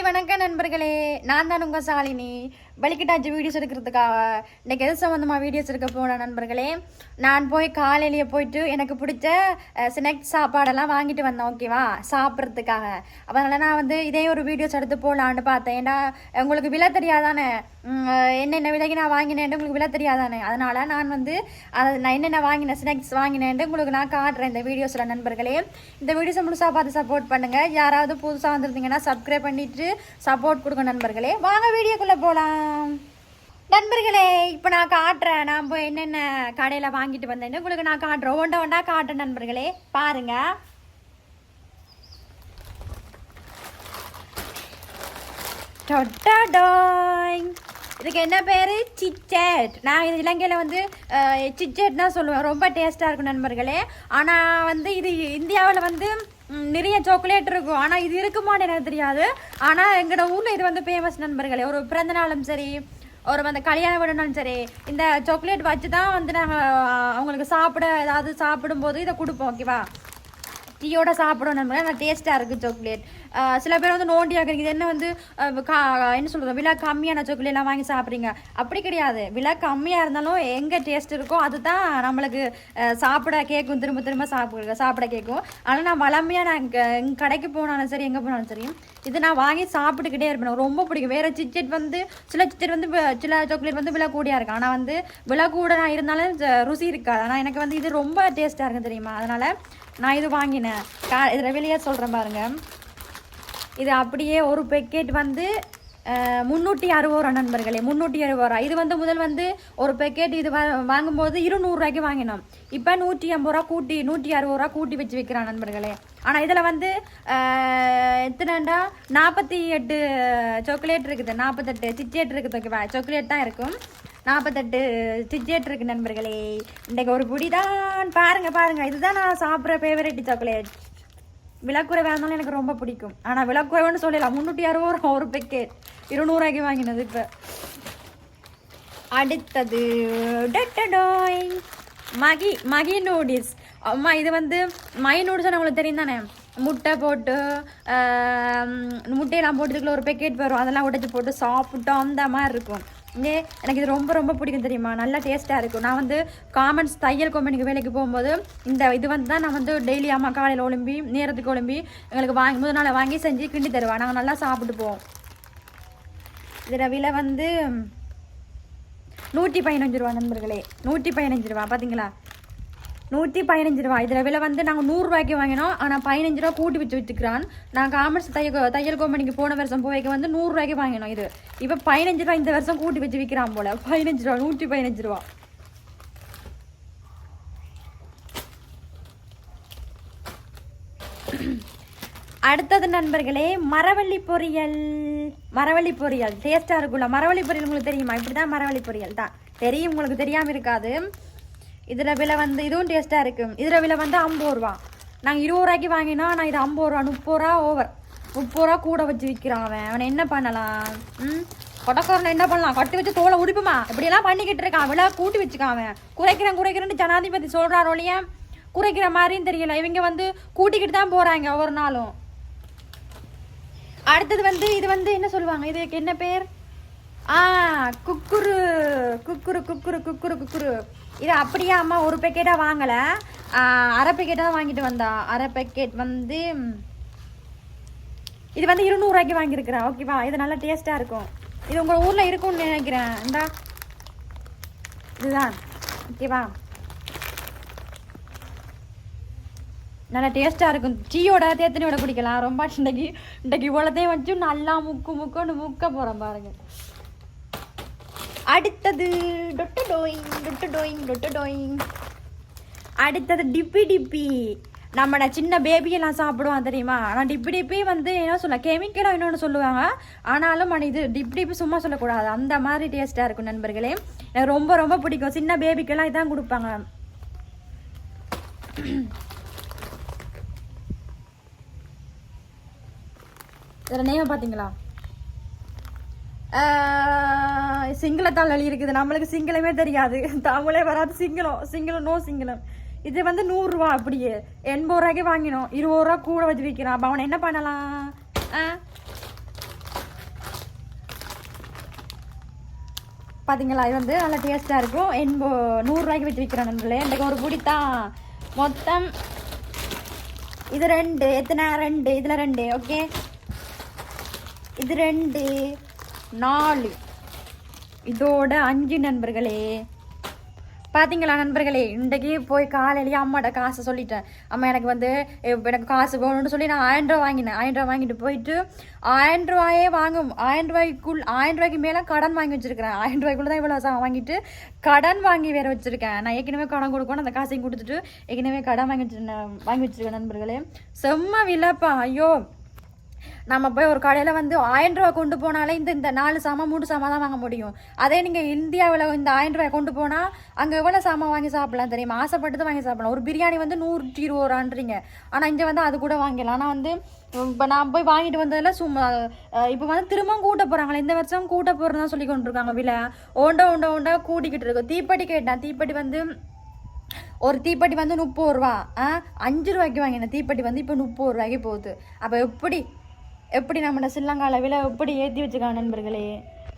வணக்கம் நண்பர்களே, நான் தான் உங்கள் சாலினி. பலிக்கிட்டாச்சு வீடியோஸ் எடுக்கிறதுக்காக இன்றைக்கி எது சம்மந்தமாக வீடியோஸ் எடுக்க போனேன் நண்பர்களே. நான் போய் காலையிலேயே போயிட்டு எனக்கு பிடிச்ச ஸ்நாக்ஸ் சாப்பாடெல்லாம் வாங்கிட்டு வந்தேன், ஓகேவா, சாப்பிட்றதுக்காக. அதனால் நான் வந்து இதே ஒரு வீடியோஸ் எடுத்து போகலான்னு பார்த்தேன். ஏன்னா உங்களுக்கு விலை தெரியாதானே, என்னென்ன விலைக்கு நான் வாங்கினேன்ட்டு உங்களுக்கு விலை தெரியாதானே. அதனால் நான் வந்து நான் என்னென்ன வாங்கினேன், ஸ்நாக்ஸ் வாங்கினேன்ட்டு உங்களுக்கு நான் காட்டுறேன் இந்த வீடியோஸில் நண்பர்களே. இந்த வீடியோஸை முழுசாக பார்த்து சப்போர்ட் பண்ணுங்கள். யாராவது புதுசாக வந்துருந்தீங்கன்னா சப்ஸ்கிரைப் பண்ணிட்டு சப்போர்ட் கொடுங்க நண்பர்களே. வாங்க வீடியோக்குள்ளே போகலாம் நண்பர்களே. இப்போ நான் காட்டுறேன் நான் போய் என்னென்ன கடையில் வாங்கிட்டு வந்தேன்னு உங்களுக்கு நான் காட்டுறேன். ஒண்டா காட்டுறேன் நண்பர்களே, பாருங்க. இதுக்கு என்ன பேர்? சிச்சேட். நான் இது இலங்கையில் வந்து சிச்சேட் தான் சொல்லுவேன். ரொம்ப டேஸ்ட்டாக இருக்கும் நண்பர்களே. ஆனால் வந்து இது இந்தியாவில் வந்து நிறைய சாக்லேட் இருக்கும், ஆனால் இது இருக்குமான்னு எனக்கு தெரியாது. ஆனால் எங்களோட ஊரில் இது வந்து ஃபேமஸ் நண்பர்களே. ஒரு பிறந்த நாளும் சரி, ஒரு வந்து கல்யாணம் விடணும்னாலும் சரி, இந்த சாக்லேட் வச்சு தான் வந்து நாங்கள் அவங்களுக்கு ஏதாவது சாப்பிடும்போது இதை கொடுப்போம், ஓகேவா. டீயோட சாப்பிடணும் நண்பர்களே. நல்லா டேஸ்ட்டாக இருக்குது சாக்லேட். சில பேர் வந்து நோண்டியாக இருக்குது, என்ன வந்து என்ன சொல்கிறது, விலை கம்மியான சாக்லேட்லாம் வாங்கி சாப்பிட்றீங்க. அப்படி கிடையாது, விலை கம்மியாக இருந்தாலும் எங்கே டேஸ்ட் இருக்கோ அதுதான் நம்மளுக்கு சாப்பிட கேட்கும், திரும்ப திரும்ப சாப்பிட கேட்கும். ஆனால் நான் வளமையாக நான் எங்கள் கடைக்கு போனாலும் சரி, எங்கே போனாலும் சரி, இது நான் வாங்கி சாப்பிட்டுக்கிட்டே இருப்பேன். எனக்கு ரொம்ப பிடிக்கும். வேறு சிச்செட் வந்து சில சிச்செட் வந்து சில சாக்லேட் வந்து விலை கூடியாக இருக்கும், ஆனால் வந்து விலை கூட நான் இருந்தாலும் ருசி இருக்காது. ஆனால் எனக்கு வந்து இது ரொம்ப டேஸ்ட்டாக இருக்கும் தெரியுமா. அதனால் நான் இது வாங்கினேன். இதில் வெளியே சொல்கிறேன் பாருங்கள். இது அப்படியே ஒரு பேக்கெட் வந்து 360 ரூபா நண்பர்களே, 360 ரூபா. இது வந்து முதல் வந்து ஒரு பேக்கெட் இது வாங்கும்போது 200 ரூபாய்க்கு வாங்கினோம். இப்போ 150 ரூபா கூட்டி 160 ரூபா கூட்டி வச்சு விற்கிறான் நண்பர்களே. ஆனால் இதில் வந்து எத்தனைண்டா 48 சாக்லேட் இருக்குது, 48 சிச்சேட் இருக்குது, ஓகேவா. சாக்லேட் தான் இருக்கும், 48 சிச்சேட் இருக்குது நண்பர்களே. இன்றைக்கு ஒரு புடி தான். பாருங்கள், இதுதான் நான் சாப்பிட்ற ஃபேவரட் சாக்லேட். விலைக்குறைவாக இருந்தாலும் எனக்கு ரொம்ப பிடிக்கும். ஆனால் விலைக்குறைவுன்னு சொல்லலாம், 360 ரூபா ஒரு பேக்கெட், 200 ரூபாய்க்கு வாங்கினது. இப்போ அடுத்தது மகி நூடில்ஸ். அம்மா இது வந்து மகி நூடில்ஸ் உங்களுக்கு தெரியும் தானே. முட்டை போட்டு முட்டையெல்லாம் போட்டதுக்குள்ள ஒரு பேக்கெட் வரும், அதெல்லாம் உடைச்சி போட்டு சாப்பிட்டோம், அந்த மாதிரி இருக்கும். எனக்கு இது ரொம்ப ரொம்ப பிடிக்கும் தெரியுமா. நல்லா டேஸ்ட்டாக இருக்கும். நான் வந்து காமன்ஸ் தையல் கம்பெனிக்கு வேலைக்கு போகும்போது இது வந்து தான் நான் வந்து டெய்லி அம்மா காலையில் ஒழும்பி நேரத்துக்கு ஒழும்பி எங்களுக்கு முதல் நாள் வாங்கி செஞ்சு கிண்டி தருவேன். நாங்கள் நல்லா சாப்பிட்டு போவோம். இதில் விலை வந்து 115 ரூபா நண்பர்களே, 115 ரூபா. பார்த்தீங்களா, 115 ரூபா. இதில் விலை வந்து நாங்கள் 100 ரூபாய்க்கு வாங்கினோம், ஆனால் 15 ரூபா கூட்டி வச்சு வச்சுக்கிறான். நான் காமர்ஸ் தையல் கம்பெனிக்கு போன வருஷம் போய்க்கு வந்து 100 ரூபாய்க்கு வாங்கினோம். இது இப்போ 15 ரூபா இந்த வருஷம் கூட்டி வச்சு விற்கிறான் போல. 15 ரூபா, 115 ரூபா. அடுத்தது நண்பர்களே, மரவள்ளி பொரியல் டேஸ்ட்டாக இருக்குல்ல. மரவள்ளி பொரியல் உங்களுக்கு தெரியுமா? இப்படி தான் மரவள்ளி பொரியல் தான் தெரியும், உங்களுக்கு தெரியாமல் இருக்காது. இதில் விலை வந்து இதுவும் டேஸ்ட்டாக இருக்கும். இதில் விலை வந்து 50 ரூபா. நாங்கள் 20 ரூபாய்க்கு வாங்கினா, நான் இது 50 ரூபா, 30 ரூபா ஓவர், 30 ரூபா கூட வச்சு விற்கிறான். அவனை என்ன பண்ணலாம்? கொடக்காரனை என்ன பண்ணலாம்? கட்டி வச்சு தோலை உடிப்புமா, இப்படியெல்லாம் பண்ணிக்கிட்டு இருக்கான். விலை கூட்டி வச்சுக்கான். அவன் குறைக்கிறேன்னு ஜனாதிபதி சொல்கிறாரோ இல்லையா, குறைக்கிற மாதிரின்னு தெரியல. இவங்க வந்து கூட்டிக்கிட்டு தான் போகிறாங்க ஒவ்வொரு நாளும். அடுத்தது வந்து இது வந்து என்ன சொல்லுவாங்க, இதுக்கு என்ன பேர்? குக்குரு. இது அப்படியே அம்மா ஒரு பேக்கெட்டாக வாங்கலை, அரை பேக்கெட்டாக வாங்கிட்டு வந்தா. அரை பேக்கெட் வந்து இது வந்து 200 ரூபாய்க்கு வாங்கியிருக்கிறேன், ஓகேவா. இது நல்லா டேஸ்ட்டாக இருக்கும். இது உங்கள் ஊரில் இருக்கும்னு நினைக்கிறேன். இந்தா இதுதான், ஓகேவா. நல்லா டேஸ்ட்டாக இருக்கும். டீயோட தேத்தனியோட குடிக்கலாம். ரொம்ப இன்றைக்கு இவ்வளோத்தையும் வச்சு நல்லா முக்குன்னு முக்க போகிறேன் பாருங்க. அடுத்தது அடுத்தது டிப்பி. நம்ம சின்ன பேபியெல்லாம் சாப்பிடுவான் தெரியுமா. ஆனால் டிப்பி வந்து என்ன சொல்ல, கெமிக்கலாக இன்னொன்று சொல்லுவாங்க. ஆனாலும் இது டிப்பி சும்மா சொல்லக்கூடாது, அந்த மாதிரி டேஸ்ட்டாக இருக்கும் நண்பர்களே. எனக்கு ரொம்ப ரொம்ப பிடிக்கும். சின்ன பேபிக்கெல்லாம் இதான் கொடுப்பாங்க. இதில் நேம் பார்த்தீங்களா, சிங்களத்தால் எழுதி இருக்குது. நம்மளுக்கு சிங்களமே தெரியாது, தமிழே வராது. சிங்களம் நோ சிங்களம். இது வந்து 100 ரூபா. அப்படியே 80 ரூபாய்க்கு வாங்கினோம், 20 ரூபா கூட வச்சு விற்கிறான். அப்போ அவனை என்ன பண்ணலாம்? பார்த்தீங்களா இது வந்து நல்லா டேஸ்ட்டாக இருக்கும் 100 வச்சு விற்கிறேன் நண்பர்களே. எனக்கு ஒரு பிடி தான் மொத்தம். இது 2 எத்தனை 2 இதில் 2 ஓகே. இது 2 4 இதோட 5 நண்பர்களே. பார்த்தீங்களா நண்பர்களே, இன்றைக்கு போய் காலையிலேயே அம்மாட்ட காசை சொல்லிட்டேன். அம்மா எனக்கு வந்து எனக்கு காசு வேணும்னு சொல்லி நான் 1000 ரூபா வாங்கினேன். 1000 ரூபா வாங்கிட்டு போயிட்டு 1000 ரூபாயே 1000 ரூபாய்க்கு மேலே கடன் வாங்கி வச்சிருக்கிறேன். 1000 ரூபாய்க்குள்ள தான் இவ்வளோ வாங்கிட்டு கடன் வாங்கி வேற வச்சிருக்கேன். நான் ஏற்கனவே கடன் கொடுக்கணும், அந்த காசையும் கொடுத்துட்டு ஏற்கனவே கடன் வாங்கி வச்சிருக்கேன் நண்பர்களே. செம்ம விலைப்பா. ஐயோ, நம்ம போய் ஒரு கடையில் வந்து 1000 ரூபா கொண்டு போனாலே இந்த 4 சாமான் 3 சாமான் தான் வாங்க முடியும். அதே நீங்கள் இந்தியாவில் இந்த 1000 ரூபாய் கொண்டு போனால் அங்கே எவ்வளோ சாமான் வாங்கி சாப்பிடலாம் தெரியுமா? ஆசைப்பட்டு வாங்கி சாப்பிடலாம். ஒரு பிரியாணி வந்து 120 ரூபான்றீங்க, ஆனால் இங்கே வந்து அது கூட வாங்கிடலாம். ஆனால் வந்து இப்போ நான் போய் வாங்கிட்டு வந்ததில் சும்மா இப்போ வந்து திரும்பவும் கூட்ட போகிறாங்களே, இந்த வருஷம் கூட்ட போகிறதா சொல்லி கொண்டு இருக்காங்க. விலை ஓண்ட கூட்டிக்கிட்டு இருக்கும். தீப்பெட்டி கேட்டேன். தீப்பெட்டி வந்து ஒரு தீப்பெட்டி வந்து 30 ரூபா. 5 ரூபாய்க்கு வாங்கினேன் தீப்பெட்டி வந்து இப்போ 30 ரூபாய்க்கு போகுது. அப்போ எப்படி நம்ம ஸ்ரீலங்காவில் விலை எப்படி ஏற்றி வச்சுருக்காங்க நண்பர்களே.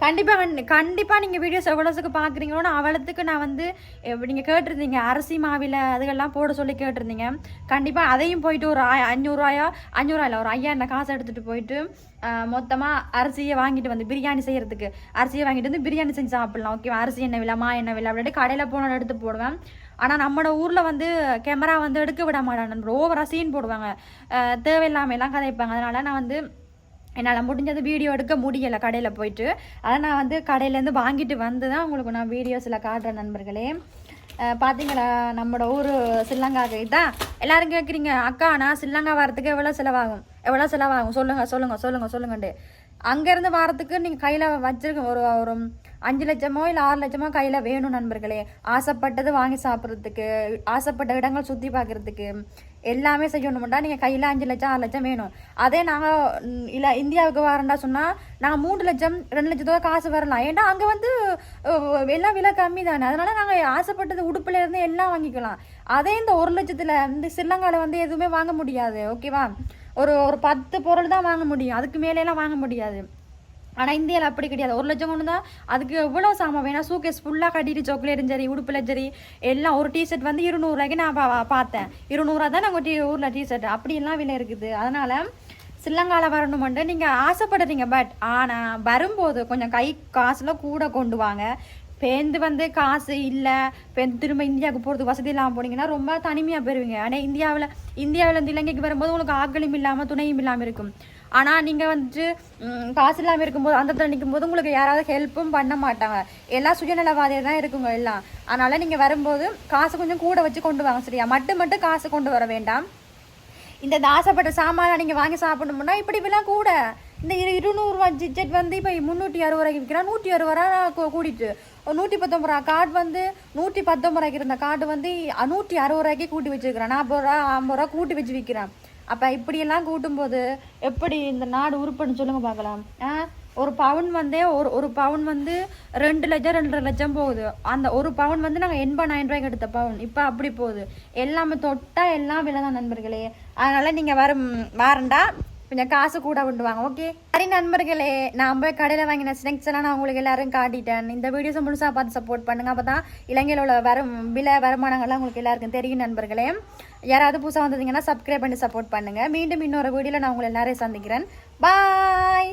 கண்டிப்பாக நீங்கள் வீடியோஸ் எவ்வளோத்துக்கு பார்க்குறீங்களோன்னு அவ்வளோத்துக்கு நான் வந்து நீங்கள் கேட்டிருந்தீங்க அரிசி மாவில் அதுக்கெல்லாம் போட சொல்லி கேட்டிருந்தீங்க. கண்டிப்பாக அதையும் போயிட்டு ஒரு 500 இல்லை ஒரு 5000 காசை எடுத்துகிட்டு போயிட்டு மொத்தமாக அரிசியை வாங்கிட்டு வந்து பிரியாணி செய்கிறதுக்கு அரிசியை வாங்கிட்டு வந்து பிரியாணி செஞ்சு சாப்பிட்லாம். ஓகேவா? அரிசி என்ன விலை என்ன விலை அப்படின்ட்டு கடையில் போன எடுத்து போடுவேன். ஆனால் நம்மளோட ஊரில் வந்து கேமரா வந்து எடுக்க விட மாட்டாங்க. ஓவராக சீன் போடுவாங்க, தேவையில்லாமல் எல்லாம் கதைப்பாங்க. அதனால் நான் வந்து என்னால் முடிஞ்சது வீடியோ எடுக்க முடியலை கடையில் போயிட்டு. அதை நான் வந்து கடையிலேருந்து வாங்கிட்டு வந்து தான் உங்களுக்கு நான் வீடியோஸில் காட்டுறேன் நண்பர்களே. பார்த்தீங்களா நம்மளோட ஊர் ஸ்ரீலங்காவுக்கு இதான் எல்லோரும் கேட்குறீங்க, அக்கா நான் ஸ்ரீலங்கா வரத்துக்கு எவ்வளோ செலவாகும் சொல்லுங்கன்ட்டு. அங்கேருந்து வரத்துக்கு நீங்கள் கையில் வச்சுருக்க ஒரு 5 லட்சமோ இல்லை 6 லட்சமோ கையில் வேணும் நண்பர்களே. ஆசைப்பட்டது வாங்கி சாப்பிட்றதுக்கு, ஆசைப்பட்ட இடங்கள் சுற்றி பார்க்குறதுக்கு எல்லாமே செய்யணும்டா நீங்கள் கையில் 5 லட்சம் 6 லட்சம் வேணும். அதே நாங்கள் இல்லை இந்தியாவுக்கு வரேன்டா சொன்னால் நாங்கள் 3 லட்சம் 2 லட்சத்தோட காசு வரலாம். ஏன்னா அங்கே வந்து எல்லாம் விலை கம்மி தானே. அதனால நாங்கள் ஆசைப்பட்டது உடுப்புலேருந்து எல்லாம் வாங்கிக்கலாம். அதே இந்த 1 லட்சத்தில் இந்த ஸ்ரீலங்காவில் வந்து எதுவுமே வாங்க முடியாது. ஓகேவா? ஒரு 10 பொருள் தான் வாங்க முடியும், அதுக்கு மேலேலாம் வாங்க முடியாது. ஆனால் இந்தியாவில் அப்படி கிடையாது. 1 லட்சம் கொண்டு தான் அதுக்கு எவ்வளோ சாமான் வேணா சூக்கேஸ் ஃபுல்லாக கட்டிட்டு சாக்லேட்டும் சரி உடுப்பில் சரி எல்லாம். ஒரு டிஷர்ட் வந்து 200 ரூபாய்க்கு நான் பார்த்தேன். 200 ரூபா தான் நாங்கள் ஊரில் டிஷர்ட் அப்படியெல்லாம் விலை இருக்குது. அதனால் ஸ்ரீலங்காவில் வரணுமெண்டு நீங்கள் ஆசைப்படுறீங்க. பட் ஆனால் வரும்போது கொஞ்சம் கை காசில் கூட கொண்டு வாங்க. பேருந்து வந்து காசு இல்லை, திரும்ப இந்தியாவுக்கு போகிறதுக்கு வசதி இல்லாமல் போனீங்கன்னா ரொம்ப தனிமையாக போயிருவீங்க. ஆனால் இந்தியாவிலேருந்து இலங்கைக்கு வரும்போது உங்களுக்கு ஆக்களும் இல்லாமல் துணையும் இல்லாமல் இருக்கும். ஆனால் நீங்கள் வந்துட்டு காசு இல்லாமல் இருக்கும்போது அந்த இடத்துல நிற்கும்போது உங்களுக்கு யாராவது ஹெல்ப்பும் பண்ண மாட்டாங்க. எல்லாம் சுயநலவாதியாக தான் இருக்குங்க எல்லாம். அதனால் நீங்கள் வரும்போது காசு கொஞ்சம் கூட வச்சு கொண்டு வாங்க. சரியா? மட்டும் காசு கொண்டு வர வேண்டாம். இந்த ஆசைப்பட்ட சாமானை நீங்கள் வாங்கி சாப்பிடணும்னா இப்படி விலாம் கூட. இந்த 200 ரூபா ஜிஜெட் வந்து இப்போ 360 ரூபாய்க்கு விற்கிறான். 160 ரூபா கூட்டிட்டு 119 ரூபா கார்டு வந்து 119 ரூபாய்க்கு இருந்த கார்டு வந்து 160 ரூபாய்க்கு கூட்டி வச்சுருக்கிறேன். 40 ரூபா 50 ரூபா கூட்டி வச்சு விற்கிறேன். அப்போ இப்படியெல்லாம் கூட்டும்போது எப்படி இந்த நாடு உருப்புன்னு சொல்லுங்க பார்க்கலாம். ஒரு பவுன் வந்து ஒரு பவுன் வந்து 2 லட்சம் 2.5 லட்சம் போகுது. அந்த ஒரு பவுன் வந்து நாங்கள் 89 ரூபாய்க்கு எடுத்த பவுன் இப்போ அப்படி போகுது. எல்லாமே தொட்டால் எல்லாம் விலை தான் நண்பர்களே. அதனால் நீங்கள் வரண்டா கொஞ்சம் காசு கூட விட்டுவாங்க. ஓகே சரி நண்பர்களே, நான் போய் கடையில் வாங்கின ஸ்நாக்ஸ் எல்லாம் நான் உங்களுக்கு எல்லாரும் காட்டிட்டேன். இந்த வீடியோஸை முழுசாக பார்த்து சப்போர்ட் பண்ணுங்கள். அப்போ தான் இலங்கையில் உள்ள வருமானங்கள்லாம் உங்களுக்கு எல்லாருக்கும் தெரியும் நண்பர்களே. யாராவது புதுசாக வந்ததுங்கன்னா சப்ஸ்கிரைப் பண்ணி சப்போர்ட் பண்ணுங்கள். மீண்டும் இன்னொரு வீடியோவில் நான் உங்களை எல்லாரையும் சந்திக்கிறேன். பாய்.